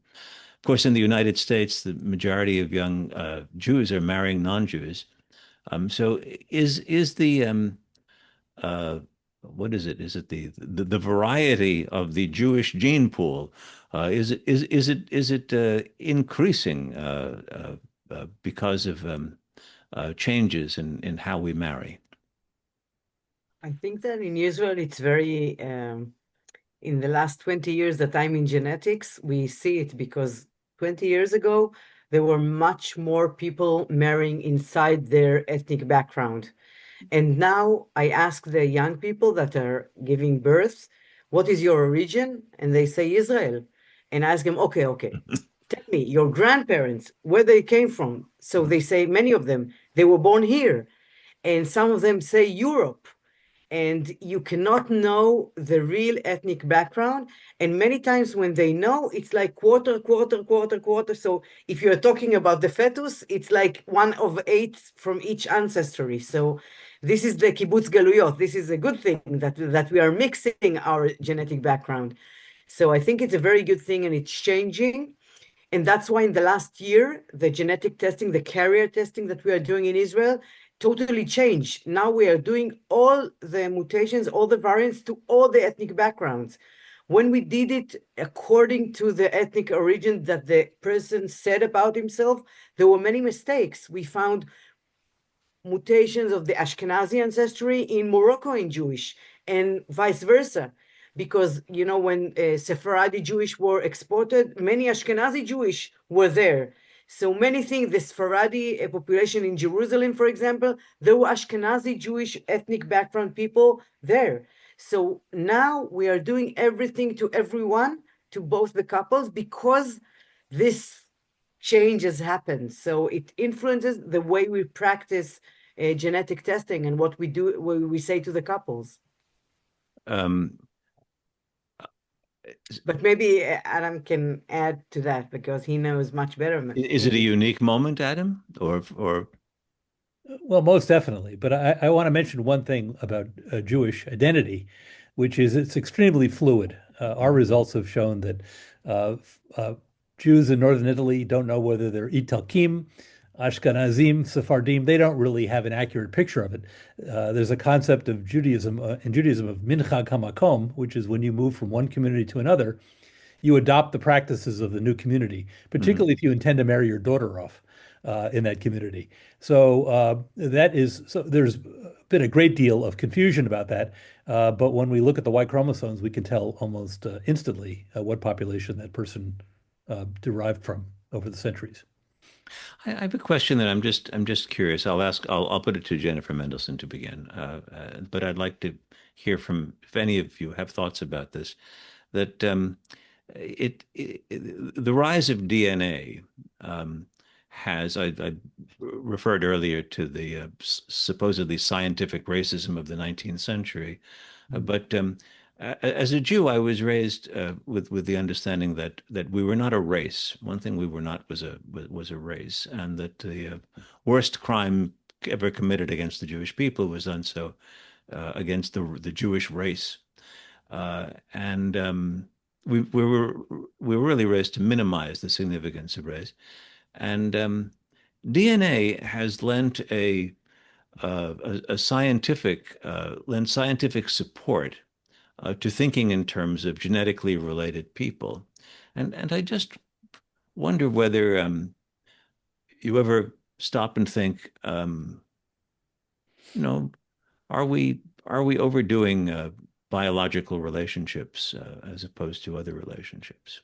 Of course, in the United States, the majority of young Jews are marrying non-Jews. So is the what is it? Is it the variety of the Jewish gene pool? Is it increasing because of changes in how we marry? I think that in Israel, it's very, in the last 20 years that I'm in genetics, we see it because 20 years ago, there were much more people marrying inside their ethnic background. And now I ask the young people that are giving birth, what is your origin? And they say Israel. And I ask them, okay, tell me, your grandparents, where they came from. So they say, many of them, they were born here. And some of them say Europe. And you cannot know the real ethnic background. And many times when they know, it's like quarter. So if you're talking about the fetus, it's like 1/8 from each ancestry. So this is the kibbutz galuyot. This is a good thing that we are mixing our genetic background. So I think it's a very good thing, and it's changing. And that's why in the last year, the genetic testing, the carrier testing that we are doing in Israel, totally changed. Now we are doing all the mutations, all the variants to all the ethnic backgrounds. When we did it according to the ethnic origin that the person said about himself, there were many mistakes. We found mutations of the Ashkenazi ancestry in Moroccan Jewish and vice versa. Because, you know, when Sephardi Jewish were exported, many Ashkenazi Jewish were there. So many things, the Sephardi population in Jerusalem, for example, there were Ashkenazi Jewish ethnic background people there. So now we are doing everything to everyone, to both the couples, because this change has happened. So it influences the way we practice genetic testing and what we do, what we say to the couples. But maybe Adam can add to that because he knows much better. Is it a unique moment, Adam, or? Well, most definitely. But I want to mention one thing about Jewish identity, which is it's extremely fluid. Our results have shown that Jews in northern Italy don't know whether they're Italkim, Ashkenazim, Sephardim. They don't really have an accurate picture of it. There's a concept of Judaism in Judaism of minchag hamakom, which is when you move from one community to another, you adopt the practices of the new community, particularly if you intend to marry your daughter off in that community. So there's been a great deal of confusion about that. But when we look at the Y chromosomes, we can tell almost instantly what population that person derived from over the centuries. I have a question that I'm just curious. I'll put it to Jennifer Mendelsohn to begin, but I'd like to hear from if any of you have thoughts about this. That the rise of DNA has I referred earlier to the supposedly scientific racism of the 19th century, but as a Jew, I was raised with the understanding that we were not a race. One thing we were not was a race, and that the worst crime ever committed against the Jewish people was done so against the Jewish race, and we were really raised to minimize the significance of race, and DNA has lent a scientific support to thinking in terms of genetically related people, and I just wonder whether you ever stop and think, are we overdoing biological relationships as opposed to other relationships?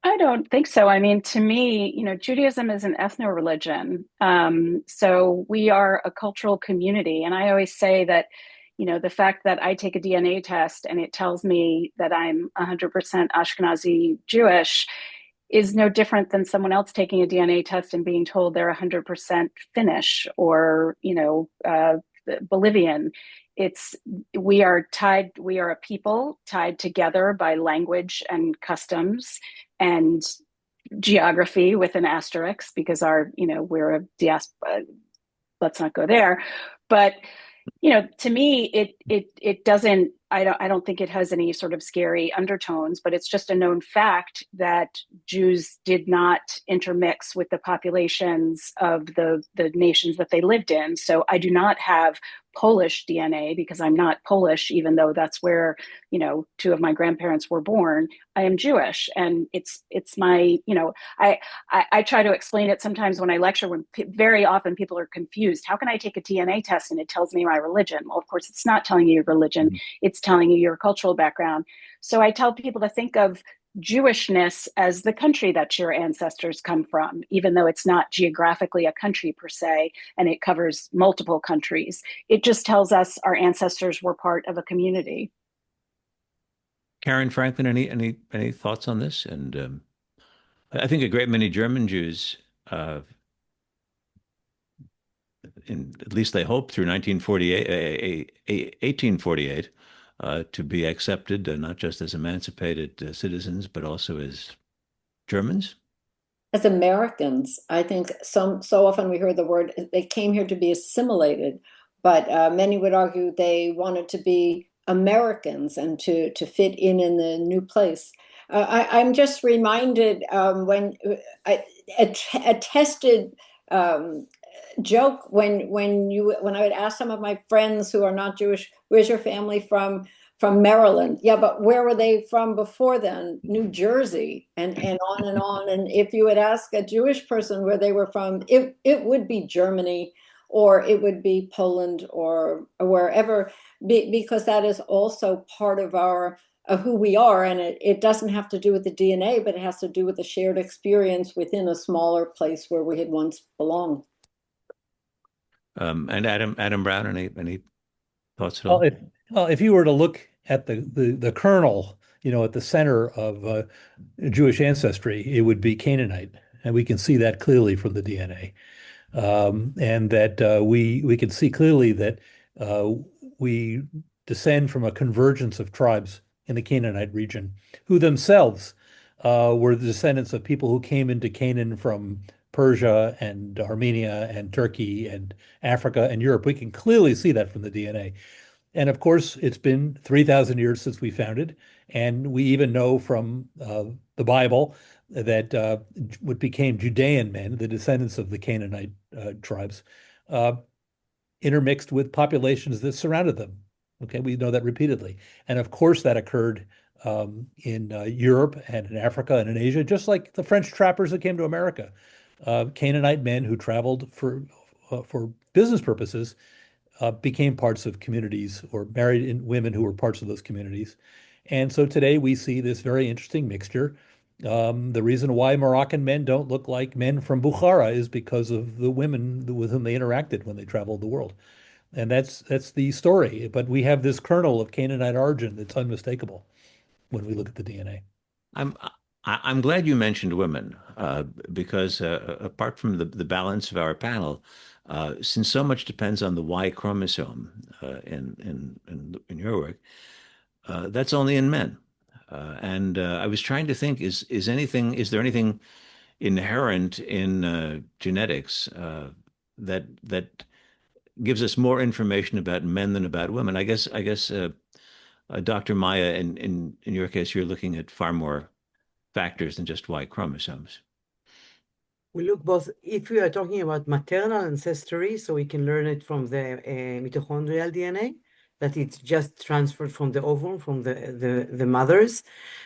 I don't think so. I mean, to me, Judaism is an ethno-religion. So we are a cultural community. And I always say that, the fact that I take a DNA test and it tells me that I'm 100% Ashkenazi Jewish is no different than someone else taking a DNA test and being told they're 100% Finnish or, Bolivian. We are a people tied together by language and customs and geography with an asterisk because we're a diaspora. Let's not go there. But, to me, it doesn't, I don't think it has any sort of scary undertones, but it's just a known fact that Jews did not intermix with the populations of the nations that they lived in. So I do not have Polish DNA because I'm not Polish, even though that's where, two of my grandparents were born. I am Jewish. And it's my, I try to explain it sometimes when I lecture, when very often people are confused. How can I take a DNA test and it tells me my religion? Well, of course, it's not telling you your religion. It's telling you your cultural background. So I tell people to think of Jewishness as the country that your ancestors come from, even though it's not geographically a country per se, and it covers multiple countries. It just tells us our ancestors were part of a community. Karen Franklin, any thoughts on this? And I think a great many German Jews, at least they hope through 1848, to be accepted not just as emancipated citizens, but also as Germans? As Americans. I think so often we heard the word, they came here to be assimilated, but many would argue they wanted to be Americans and to fit in the new place. I'm just reminded when a tested joke when I would ask some of my friends who are not Jewish, where's your family from Maryland? Yeah, but where were they from before then? New Jersey, and on and on. And if you would ask a Jewish person where they were from, it would be Germany, or it would be Poland, or wherever, because that is also part of our who we are, and it doesn't have to do with the DNA, but it has to do with the shared experience within a smaller place where we had once belonged. And Adam Brown, any thoughts at Well, all? if you were to look at the kernel, at the center of Jewish ancestry, it would be Canaanite, and we can see that clearly from the DNA, and that we can see clearly that we descend from a convergence of tribes in the Canaanite region, who themselves were the descendants of people who came into Canaan from Persia and Armenia and Turkey and Africa and Europe. We can clearly see that from the DNA. And of course, it's been 3,000 years since we founded. And we even know from the Bible that what became Judean men, the descendants of the Canaanite tribes, intermixed with populations that surrounded them. Okay, we know that repeatedly. And of course, that occurred in Europe and in Africa and in Asia, just like the French trappers that came to America. Canaanite men who traveled for business purposes became parts of communities, or married in women who were parts of those communities. And so today we see this very interesting mixture. The reason why Moroccan men don't look like men from Bukhara is because of the women with whom they interacted when they traveled the world. And that's the story. But we have this kernel of Canaanite origin that's unmistakable when we look at the DNA. I'm glad you mentioned women because apart from the balance of our panel, since so much depends on the Y chromosome in your work, that's only in men. And I was trying to think: is there anything inherent in genetics that gives us more information about men than about women? I guess Dr. Maya, in your case, you're looking at far more factors than just Y chromosomes. We look both, if we are talking about maternal ancestry, so we can learn it from the mitochondrial DNA, that it's just transferred from the ovum, from the mothers.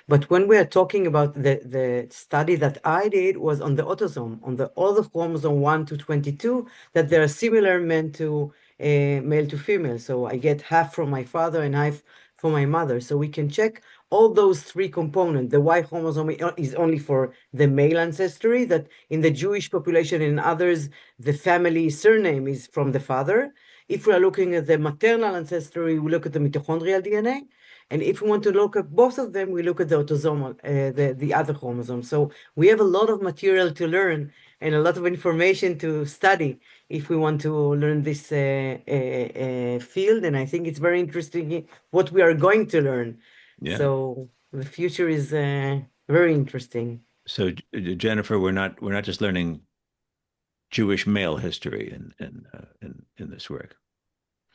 But when we are talking about the study that I did was on the autosome, on all the chromosome 1 to 22, that they are similar men to male to female. So I get half from my father and half from my mother. So we can check all those three components. The Y chromosome is only for the male ancestry, that in the Jewish population and others, the family surname is from the father. If we are looking at the maternal ancestry, we look at the mitochondrial DNA. And if we want to look at both of them, we look at the autosomal, the other chromosome. So we have a lot of material to learn and a lot of information to study if we want to learn this field. And I think it's very interesting what we are going to learn. Yeah. So the future is very interesting. So Jennifer, we're not just learning Jewish male history in this work.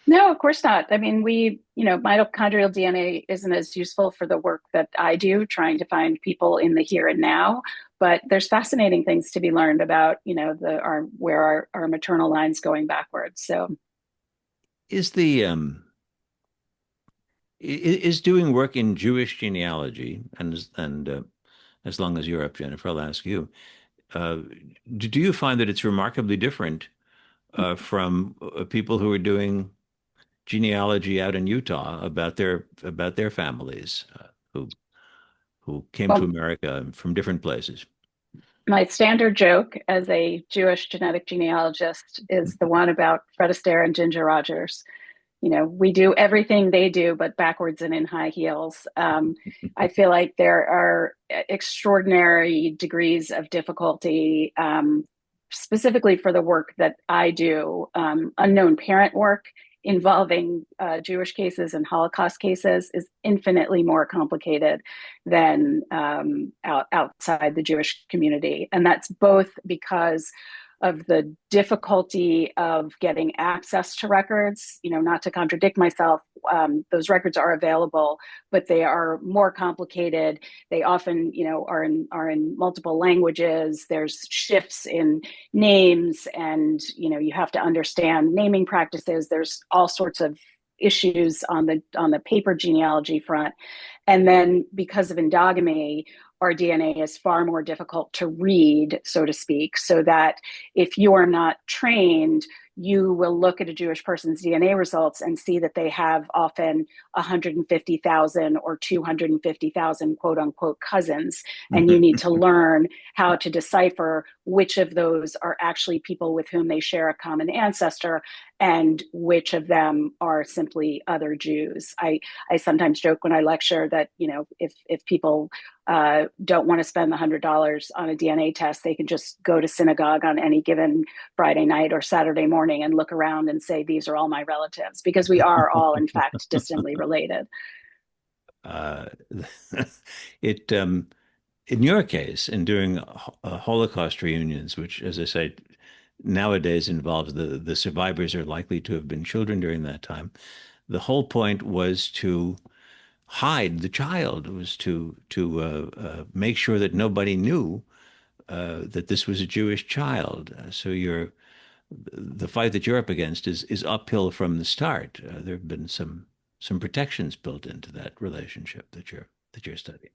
No, of course not. I mean, mitochondrial DNA isn't as useful for the work that I do, trying to find people in the here and now. But there's fascinating things to be learned about, where our maternal line's going backwards. So, is doing work in Jewish genealogy, and as long as you're up, Jennifer, I'll ask you. Do you find that it's remarkably different from people who are doing genealogy out in Utah about their families who came to America from different places? My standard joke as a Jewish genetic genealogist is the one about Fred Astaire and Ginger Rogers. We do everything they do, but backwards and in high heels. I feel like there are extraordinary degrees of difficulty, specifically for the work that I do. Unknown parent work involving Jewish cases and Holocaust cases is infinitely more complicated than outside the Jewish community. And that's both because of the difficulty of getting access to records. Not to contradict myself, those records are available, but they are more complicated. They often, are in multiple languages. There's shifts in names, and you have to understand naming practices. There's all sorts of issues on the paper genealogy front. And then because of endogamy, our DNA is far more difficult to read, so to speak, so that if you are not trained, you will look at a Jewish person's DNA results and see that they have often 150,000 or 250,000 quote unquote cousins. And you need to learn how to decipher which of those are actually people with whom they share a common ancestor and which of them are simply other Jews. I sometimes joke when I lecture that, if people don't want to spend the $100 on a DNA test, they can just go to synagogue on any given Friday night or Saturday morning and look around and say, these are all my relatives, because we are all, in fact, distantly related. In your case, in doing Holocaust reunions, which, as I say, nowadays involves the survivors are likely to have been children during that time, the whole point was to hide the child. It was to make sure that nobody knew that this was a Jewish child. So the fight that you're up against is uphill from the start. There have been some protections built into that relationship that you're studying.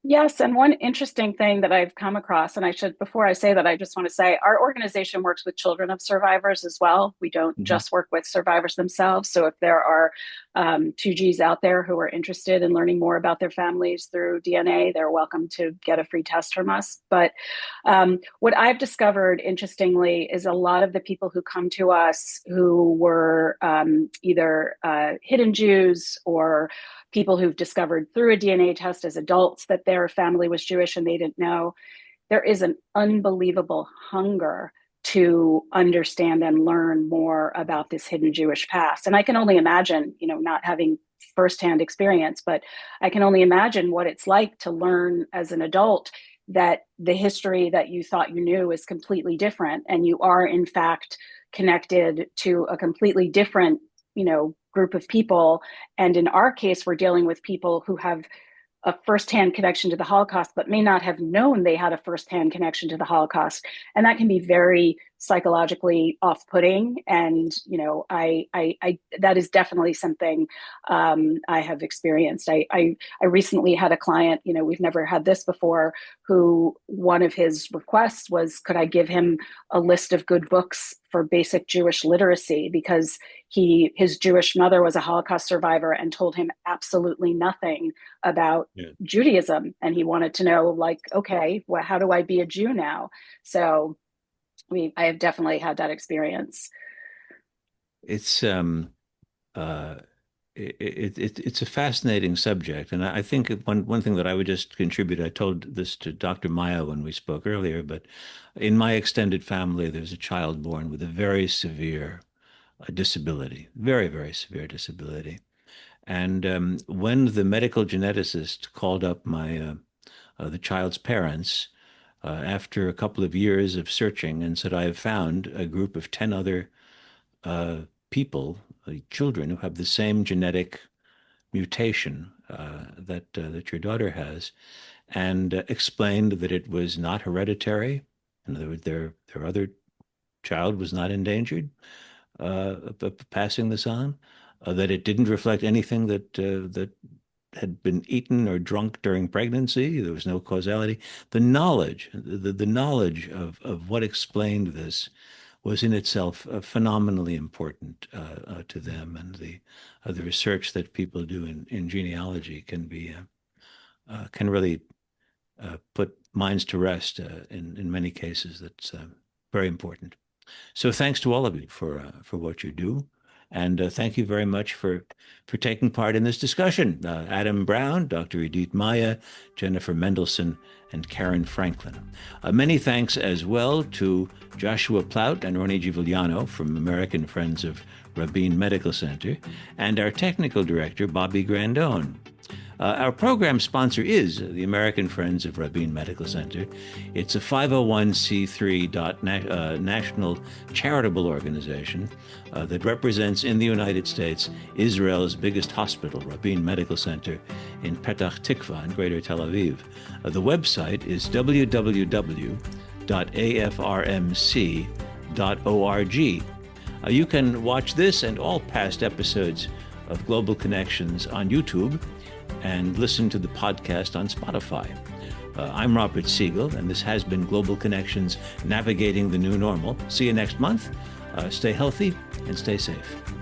Yes, and one interesting thing that I've come across, and before I say that, I just want to say our organization works with children of survivors as well. We don't just work with survivors themselves. So if there are 2Gs out there who are interested in learning more about their families through DNA, they're welcome to get a free test from us. But what I've discovered, interestingly, is a lot of the people who come to us who were either hidden Jews or people who've discovered through a DNA test as adults that their family was Jewish and they didn't know. There is an unbelievable hunger to understand and learn more about this hidden Jewish past. And I can only imagine, not having firsthand experience, but I can only imagine what it's like to learn as an adult that the history that you thought you knew is completely different. And you are, in fact, connected to a completely different, group of people. And in our case, we're dealing with people who have a firsthand connection to the Holocaust, but may not have known they had a firsthand connection to the Holocaust. And that can be very psychologically off-putting. And, that is definitely something I have experienced. I recently had a client, we've never had this before, who one of his requests was, could I give him a list of good books for basic Jewish literacy? Because his Jewish mother was a Holocaust survivor and told him absolutely nothing about Judaism. And he wanted to know, okay, well, how do I be a Jew now? So I have definitely had that experience. It's it's a fascinating subject, and I think one thing that I would just contribute. I told this to Dr. Maya when we spoke earlier, but in my extended family, there's a child born with a very severe disability, very, very severe disability. And when the medical geneticist called up the child's parents after a couple of years of searching and said, I have found a group of 10 other people, children who have the same genetic mutation that your daughter has, and explained that it was not hereditary. In other words, their other child was not endangered of passing this on, that it didn't reflect anything that had been eaten or drunk during pregnancy. There was no causality. The knowledge of what explained this was in itself phenomenally important to them, and the research that people do in genealogy can really put minds to rest in many cases. That's very important. So thanks to all of you for what you do. And thank you very much for taking part in this discussion. Adam Brown, Dr. Idit Maya, Jennifer Mendelsohn, and Karen Franklin. Many thanks as well to Joshua Plout and Ronnie Giuliano from American Friends of Rabin Medical Center, and our technical director, Bobby Grandone. Our program sponsor is the American Friends of Rabin Medical Center. It's a 501c3 national charitable organization that represents in the United States Israel's biggest hospital, Rabin Medical Center in Petach Tikva in Greater Tel Aviv. The website is www.afrmc.org. You can watch this and all past episodes of Global Connections on YouTube and listen to the podcast on Spotify. I'm Robert Siegel, and this has been Global Connections, Navigating the New Normal. See you next month. Stay healthy and stay safe.